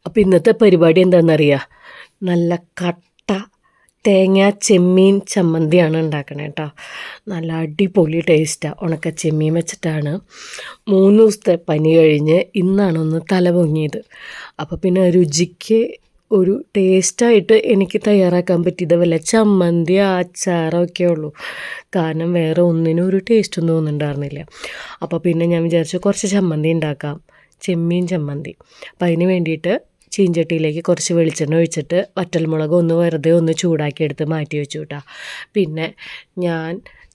അപ്പോൾ ഇന്നത്തെ പരിപാടി എന്താണെന്നറിയാം, നല്ല കട്ട തേങ്ങ ചെമ്മീൻ ചമ്മന്തിയാണ് ഉണ്ടാക്കണേ കേട്ടോ. നല്ല അടിപൊളി ടേസ്റ്റാണ്. ഉണക്ക ചെമ്മീൻ വെച്ചിട്ടാണ്. 3 ദിവസത്തെ പനി കഴിഞ്ഞ് ഇന്നാണ് ഒന്ന് തല പൊങ്ങിയത്. അപ്പോൾ പിന്നെ രുചിക്ക് ഒരു ടേസ്റ്റായിട്ട് എനിക്ക് തയ്യാറാക്കാൻ പറ്റിയത് വല്ല ചമ്മന്തി അച്ചാറൊക്കെ ഉള്ളൂ. കാരണം വേറെ ഒന്നിനും ഒരു ടേസ്റ്റൊന്നും തോന്നുന്നുണ്ടായിരുന്നില്ല. അപ്പോൾ പിന്നെ ഞാൻ വിചാരിച്ചു കുറച്ച് ചമ്മന്തി ഉണ്ടാക്കാം, ചെമ്മീൻ ചമ്മന്തി. അപ്പം അതിന് വേണ്ടിയിട്ട് ചീഞ്ചട്ടിയിലേക്ക് കുറച്ച് വെളിച്ചെണ്ണ ഒഴിച്ചിട്ട് വറ്റൽമുളക് ഒന്ന് വെറുതെ ഒന്ന് ചൂടാക്കിയെടുത്ത് മാറ്റി വെച്ചു കേട്ടോ. പിന്നെ ഞാൻ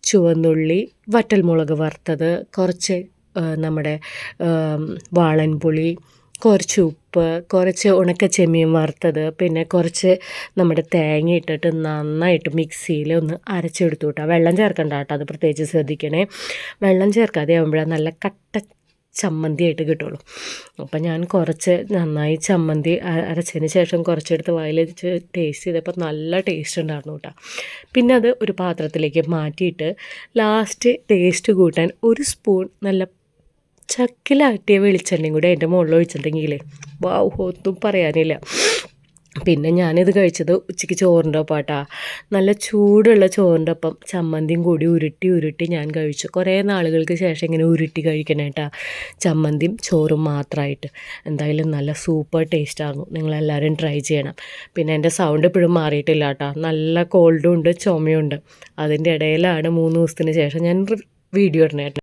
ചുവന്നുള്ളി, വറ്റൽമുളക് വറുത്തത്, കുറച്ച് നമ്മുടെ വാളൻപുളി, കുറച്ച് ഉപ്പ്, കുറച്ച് ഉണക്ക ചെമ്മീൻ വറുത്തത്, പിന്നെ കുറച്ച് നമ്മുടെ തേങ്ങ ഇട്ടിട്ട് നന്നായിട്ട് മിക്സിയിൽ ഒന്ന് അരച്ചെടുത്തു കേട്ടോ. വെള്ളം ചേർക്കണ്ട കേട്ടോ, അത് പ്രത്യേകിച്ച് ശ്രദ്ധിക്കണേ. വെള്ളം ചേർക്കാതെ ആകുമ്പോഴാണ് നല്ല കട്ട ചമ്മന്തിയായിട്ട് കിട്ടുള്ളൂ. അപ്പം ഞാൻ കുറച്ച് നന്നായി ചമ്മന്തി അരച്ചതിന് ശേഷം കുറച്ചെടുത്ത് വായിൽ വെച്ച് ടേസ്റ്റ് ചെയ്തപ്പോൾ നല്ല ടേസ്റ്റ് ഉണ്ടായിരുന്നു കേട്ടോ. പിന്നെ അത് ഒരു പാത്രത്തിലേക്ക് മാറ്റിയിട്ട് ലാസ്റ്റ് ടേസ്റ്റ് കൂട്ടാൻ ഒരു സ്പൂൺ നല്ല ചക്കിലാട്ടിയ വെളിച്ചെണ്ണയും കൂടി അതിൻ്റെ മുകളിൽ ഒഴിച്ചിട്ടുണ്ടെങ്കിലേ ഒന്നും പറയാനില്ല. പിന്നെ ഞാനിത് കഴിച്ചത് ഉച്ചയ്ക്ക് ചോറിൻ്റെ ഒപ്പാട്ടാ. നല്ല ചൂടുള്ള ചോറിൻ്റെ ഒപ്പം ചമ്മന്തിയും കൂടി ഉരുട്ടി ഞാൻ കഴിച്ചു. കുറേ നാളുകൾക്ക് ശേഷം ഇങ്ങനെ ഉരുട്ടി കഴിക്കണേട്ടാ, ചമ്മന്തിയും ചോറും മാത്രമായിട്ട്. എന്തായാലും നല്ല സൂപ്പർ ടേസ്റ്റായിരുന്നു. നിങ്ങളെല്ലാവരും ട്രൈ ചെയ്യണം. പിന്നെ എൻ്റെ സൗണ്ട് ഇപ്പോഴും മാറിയിട്ടില്ല കേട്ടോ. നല്ല കോൾഡും ഉണ്ട്, ചുമയുണ്ട്. അതിൻ്റെ ഇടയിലാണ് 3 ദിവസത്തിന് ശേഷം ഞാൻ വീഡിയോ ഇടണേ.